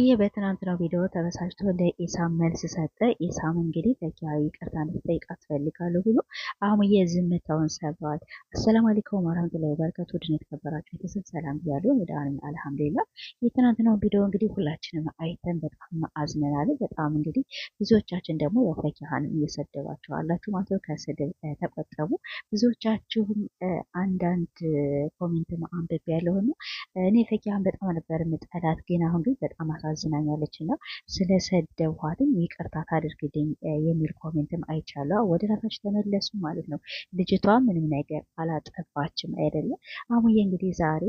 አህሙዬ በትናንትናው ቪዲዮ ተበሳጭቶ ለኢሳም መልስ ሰጠ። ኢሳም እንግዲህ ፈኪሀ ይቅርታ እንድትጠይቃት ትፈልጋለሁ ብሎ አህሙዬ ዝምታውን ሰብረዋል። አሰላሙ አለይኩም ወራህመቱላሂ ወበረካቱ። ድን የተከበራችሁ ቤተሰብ ሰላም ብያለሁ። ወዳን አልሐምዱሊላህ። የትናንትናው ቪዲዮ እንግዲህ ሁላችንም አይተን በጣም አዝነናል። በጣም እንግዲህ ብዙዎቻችን ደግሞ ያው ፈኪሀንም እየሰደባችሁ አላችሁ ማለት ነው። ከስድብ ተቆጠቡ። ብዙዎቻችሁም አንዳንድ ኮሜንት አንብቤ ያለውና እኔ ፈኪሀን በጣም ነበር የምጠላት፣ ግን አሁን ግን በጣም አሳዝናኛለች እና ስለሰደብኋትም ይቅርታ ታድርግልኝ የሚል ኮሜንትም አይቻለሁ። ወደ ራሳች ተመለሱ ማለት ነው። ልጅቷ ምንም ነገር አላጠፋችም አይደለም። አህሙዬ እንግዲህ ዛሬ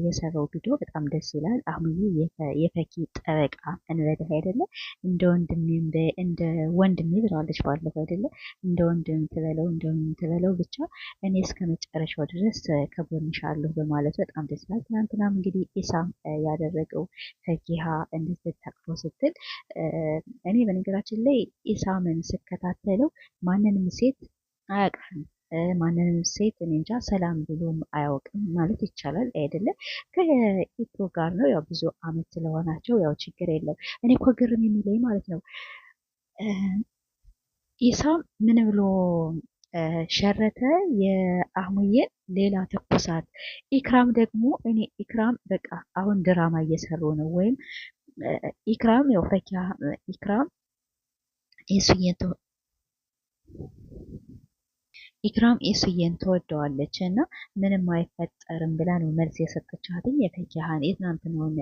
የሰራው ቪዲዮ በጣም ደስ ይላል። አህሙዬ የፈኪ ጠበቃ እንበልህ አይደለም፣ እንደ ወንድሜ ብለዋለች ባለፈው አይደለም፣ እንደ ወንድም ትበለው ብቻ እኔ እስከ መጨረሻው ድረስ ከጎንሻለሁ በማለት በጣም ደስ ይላል። ትናንትናም እንግዲህ ኢሳም ያደረገው ፈኪሀ እንድትታቅፈው ስትል እኔ በነገራችን ላይ ኢሳምን ስከታተለው ማንንም ሴት አያቅፍም፣ ማንንም ሴት እኔ እንጃ ሰላም ብሎም አያውቅም ማለት ይቻላል አይደለም። ከኢትዮ ጋር ነው ያው ብዙ አመት ስለሆናቸው ያው ችግር የለም። እኔ እኮ ግርም የሚለኝ ማለት ነው ኢሳም ምን ብሎ ሸረተ የአህሙዬን ሌላ ትኩሳት። ኢክራም ደግሞ እኔ ኢክራም በቃ አሁን ድራማ እየሰሩ ነው ወይም ኢክራም ያው ፈኪሀ ኢክራም ኢሱዬን ተወደዋለች እና ምንም አይፈጠርም ብላ ነው መልስ የሰጠቻትኝ። የፈኪሀን የትናንትናውን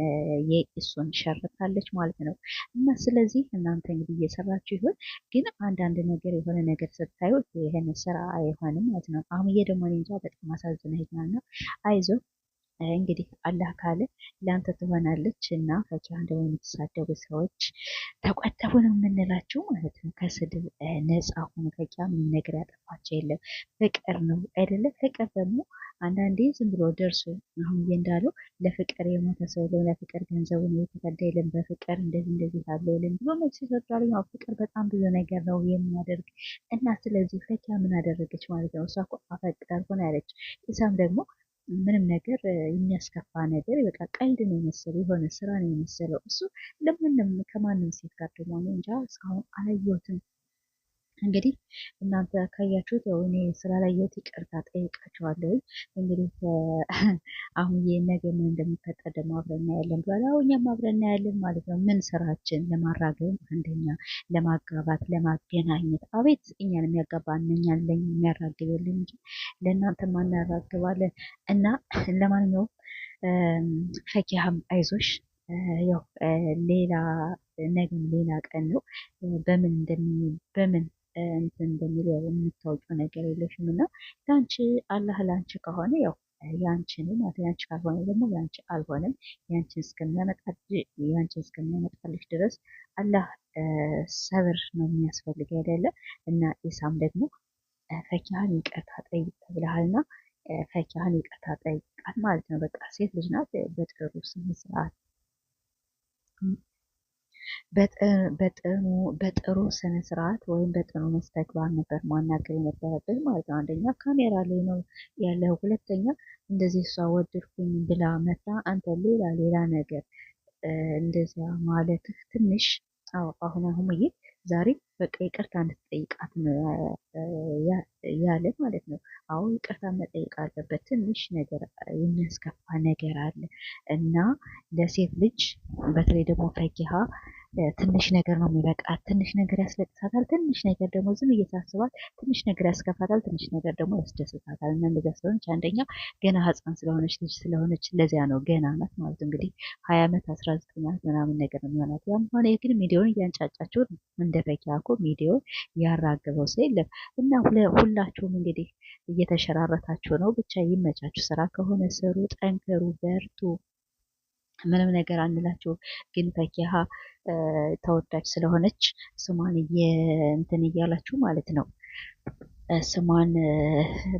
የኢሱን ሸርታለች ማለት ነው። እና ስለዚህ እናንተ እንግዲህ እየሰራችሁ ይሆን፣ ግን አንዳንድ ነገር የሆነ ነገር ስታዩ ይህን ስራ አይሆንም ማለት ነው። አህሙዬ ደግሞ እኔ እንጃ በጣም አሳዝነኸኛል እና አይዞ እንግዲህ አላህ ካለ ለአንተ ትሆናለች። እና ፈኪሀን ደግሞ የምትሳደቡ ሰዎች ተቆጠቡ ነው የምንላችሁ ማለት ነው። ከስድብ ነጻ ሆኑ። ፈኪሀ ምንም ነገር ያጠፋቸው የለም፣ ፍቅር ነው አይደለም። ፍቅር ደግሞ አንዳንዴ ዝም ብሎ ደርሶ አህሙዬ እንዳለው ለፍቅር የሞተ ሰው የለም፣ ለፍቅር ገንዘቡን የተከዳ የለም፣ በፍቅር እንደዚህ ያለ የለም ብሎ መልስ ይሰጣል። ያው ፍቅር በጣም ብዙ ነገር ነው የሚያደርግ እና ስለዚህ ፈኪሀ ምን አደረገች ማለት ነው? እሷ እኮ አፈቀርኩ ነው ያለች። ኢሳም ደግሞ ምንም ነገር የሚያስከፋ ነገር በቃ ቀልድ ነው የመሰለው፣ የሆነ ስራ ነው የመሰለው። እሱ ለማንም ከማንም ሴት ጋር ደግሞ እንጃ እስካሁን አላየሁትም። እንግዲህ እናንተ ካያችሁት ያው እኔ ስላላየሁት ይቅርታ ጠይቃችኋለሁ። እንግዲህ አህሙዬ ነገ ምን እንደሚፈጠር ደግሞ አብረን እናያለን ብሏል። አዎ እኛም አብረን እናያለን ማለት ነው። ምን ስራችን ለማራገብ አንደኛ ለማጋባት ለማገናኘት፣ አቤት እኛን የሚያጋባ እኛን የሚያራግብልን እንጂ ለእናንተ ማናራግባለን። እና ለማንኛውም ፈኪሀም አይዞሽ፣ ያው ሌላ ነገም ሌላ ቀን ነው። በምን እንትን እንደሚል የምታወቂው ነገር የለሽም እና ለአንቺ አላህ ለአንቺ ከሆነ ያው ያንቺ ነው ማለት፣ ያንቺ ካልሆነ ደግሞ ያንቺ አልሆነም። ያንቺን እስከሚያመጣልሽ ድረስ አላህ ሰብር ነው የሚያስፈልግ አይደለ። እና ኢሳም ደግሞ ፈኪሀን ይቅርታ ጠይቅ ተብለሃልና ፈኪሀን ይቅርታ ጠይቃት ማለት ነው። በቃ ሴት ልጅ ናት። በጥሩ ስነ ስርዓት በጥሩ ስነ ስርዓት ወይም በጥሩ መስተግባር ነበር ማናገር የነበረብን ማለት ነው። አንደኛ ካሜራ ላይ ነው ያለው፣ ሁለተኛ እንደዚህ እሷ ወደድኩኝ ብላ መታ አንተ ሌላ ነገር እንደዚያ ማለትህ ትንሽ አሁን አህሙዬ ዛሬ በቃ ይቅርታ እንድትጠይቃት ነው ያለ ማለት ነው። አዎ ይቅርታ መጠየቅ አለበት። ትንሽ ነገር የሚያስከፋ ነገር አለ እና ለሴት ልጅ በተለይ ደግሞ ፈኪሀ ትንሽ ነገር ነው የሚበቃት። ትንሽ ነገር ያስለቅሳታል፣ ትንሽ ነገር ደግሞ ዝም እየታስባል፣ ትንሽ ነገር ያስከፋታል፣ ትንሽ ነገር ደግሞ ያስደስታታል። እና እንደዚያ ስለሆነች አንደኛ ገና ህፃን ስለሆነች ልጅ ስለሆነች ለዚያ ነው ገና ናት ማለት እንግዲህ 20 ዓመት 19 ዓመት ምናምን ነገር ነው የሚሆናት። ያም ሆነ ግን ሚዲያውን እያንጫጫችሁ እንደ ፈኪሀ እኮ ሚዲያውን ያራገበው ሰው የለም። እና ሁላችሁም እንግዲህ እየተሸራረታችሁ ነው። ብቻ ይመቻችሁ። ስራ ከሆነ ስሩ፣ ጠንክሩ፣ በርቱ። ምንም ነገር አንላችሁ። ግን ፈኪሀ ተወዳጅ ስለሆነች ስሟን እንትን እያላችሁ ማለት ነው። ስሟን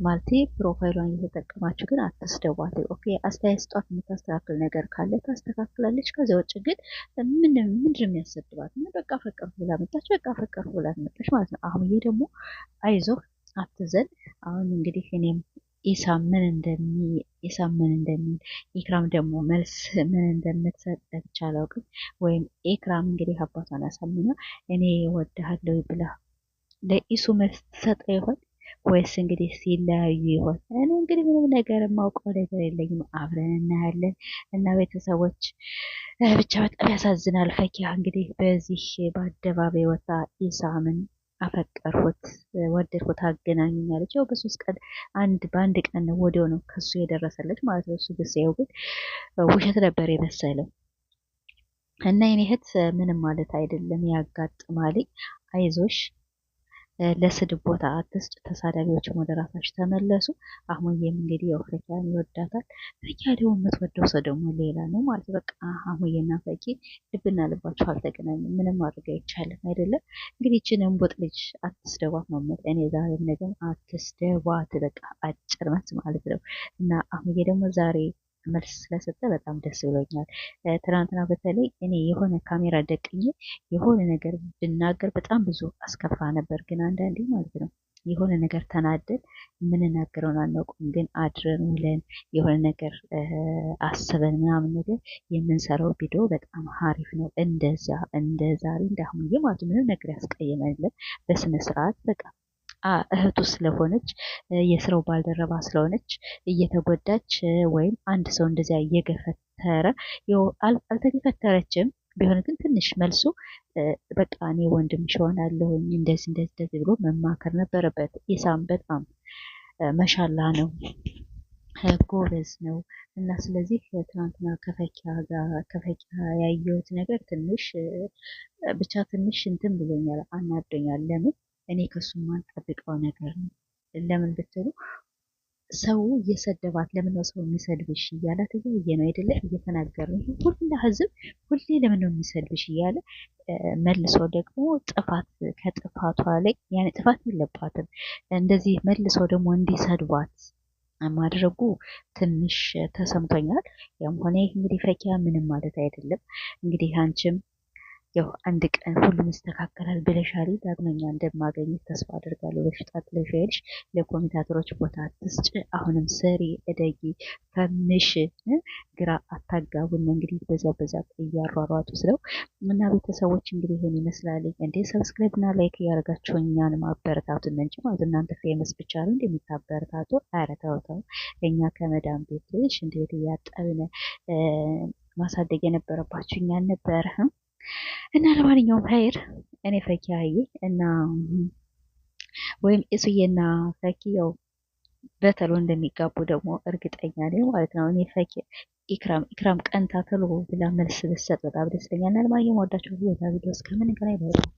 ማለቴ ፕሮፋይሏን እየተጠቀማችሁ ግን አትስደቧት። ኦኬ አስተያየት ስጧት። የምታስተካክል ነገር ካለ ታስተካክላለች። ከዚያ ውጭ ግን ምንድን የሚያሰድባት? በቃ ፈቀርኩ ብላ መጣች፣ በቃ ፈቀርኩ ብላ መጣች ማለት ነው። አህሙዬ ደግሞ አይዞህ አትዘን። አሁን እንግዲህ እኔም ኢሳም ኢሳም ምን እንደሚል ኢክራም ደግሞ መልስ ምን እንደምትሰጥ ብቻ አላውቅም። ወይም ኢክራም እንግዲህ አባቷን አሳምና እኔ እወድሃለሁ ብላ ለኢሱ መልስ ትሰጠ ይሆን ወይስ እንግዲህ ሲለያዩ ይሆን? እኔ እንግዲህ ምንም ነገር የማውቀው ነገር የለኝም። አብረን እናያለን እና ቤተሰቦች ብቻ በጣም ያሳዝናል። ፈኪያ እንግዲህ በዚህ በአደባባይ ወጣ ኢሳምን አፈቀርኩት፣ ወደድኩት፣ አገናኙኝ አለች። ያው በሶስት ቀን በአንድ ቀን ነው ወዲያው ነው ከሱ የደረሰለች ማለት ነው። እሱ ግሳው ግን ውሸት ነበር የመሰለው። እና የኔ እህት ምንም ማለት አይደለም፣ ያጋጥማል። አይዞሽ፣ ለስድብ ቦታ አትስጭ። ተሳዳቢዎችም ወደ ራሳችሁ ተመለሱ። አህሙዬም እንግዲህ ያው ፈኪያን ይወዳታል። ፈኪያ ደግሞ የምትወደው ሰው ደግሞ ሌላ ነው ማለት በቃ አህሙዬና ፈኪ ልብና ልባቸው አልተገናኙም። ምንም ማድረግ አይቻልም አይደለም። እንግዲህ ይችን እንቦጥ ልጅ አትስደቧት ነው የምልህ እኔ ዛሬም ነገም አትስደቧት። በቃ አጭር መልስ ማለት ነው። እና አህሙዬ ደግሞ ዛሬ መልስ ስለሰጠ በጣም ደስ ብሎኛል። ትናንትና በተለይ እኔ የሆነ ካሜራ ደቅኜ የሆነ ነገር ብናገር በጣም ብዙ አስከፋ ነበር። ግን አንዳንዴ ማለት ነው የሆነ ነገር ተናደን የምንናገረውን አናውቅም። ግን አድረን ውለን የሆነ ነገር አስበን ምናምን ነገር የምንሰራው ቪዲዮ በጣም ሀሪፍ ነው። እንደዛ እንደ ዛሬ እንደ አህሙዬ ማለት ምንም ነገር ያስቀየመንም በስነ ስርዓት በቃ እህቱ ስለሆነች የስራው ባልደረባ ስለሆነች እየተጎዳች ወይም አንድ ሰው እንደዚያ እየገፈተረ አልተገፈተረችም። ቢሆን ግን ትንሽ መልሱ በቃ እኔ ወንድምሽ እሆናለሁኝ እንደዚህ እንደዚህ እንደዚህ ብሎ መማከር ነበረበት። ኢሳም በጣም መሻላ ነው፣ ጎበዝ ነው። እና ስለዚህ ትናንትና ከፈኪያ ያየሁት ነገር ትንሽ ብቻ ትንሽ እንትን ብሎኛል፣ አናዶኛል። ለምን እኔ ከሱ የማንጠብቀው ነገር ነው። ለምን ብትሉ ሰው እየሰደባት ለምን ነው ሰው የሚሰድብሽ እያላት እያየ ነው አይደለ? እየተናገረ ነው ሁላ ህዝብ ሁሌ ለምን ነው የሚሰድብሽ እያለ መልሶ ደግሞ ጥፋት ከጥፋቷ ላይ ያኔ ጥፋት የለባትም እንደዚህ መልሶ ደግሞ እንዲሰድቧት ማድረጉ ትንሽ ተሰምቶኛል። ያም ሆነ ይህ እንግዲህ ፈኪያ ምንም ማለት አይደለም። እንግዲህ አንቺም ያው አንድ ቀን ሁሉም ይስተካከላል ብለሻል። ዳግመኛ እንደማገኘት ተስፋ አድርጋለሁ። በሽታ ትለሻለሽ። ለኮሜንታተሮች ቦታ አትስጭ። አሁንም ስሪ፣ እደጊ፣ ፈምሽ፣ ግራ አታጋቡን። እንግዲህ በዛ እያሯሯጡ ስለው እና ቤተሰቦች እንግዲህ ይሄን ይመስላል። እንዴ ሰብስክራይብ እና ላይክ እያደረጋችሁ እኛን ማበረታቱን እንጂ ማለት እናንተ ፌመስ ብቻ ነው እንደምታበረታቱ። ኧረ ተው ተው። እኛ ከመዳም ቤት ሽንት ቤት እያጠብን ማሳደግ የነበረባችሁ እኛን ነበረ። እና ለማንኛውም ሀይር እኔ ፈኪያዬ እና ወይም እሱዬና ፈኪ ያው በተሎ እንደሚጋቡ ደግሞ እርግጠኛ ነኝ ማለት ነው። እኔ ፈኪ ኢክራም ቀንታ ተሎ ብላ መልስ ብትሰጥ በጣም ደስተኛ እና ለማንኛውም ወዳችሁ ቪዲዮ እስከምን ገና ይበቃል።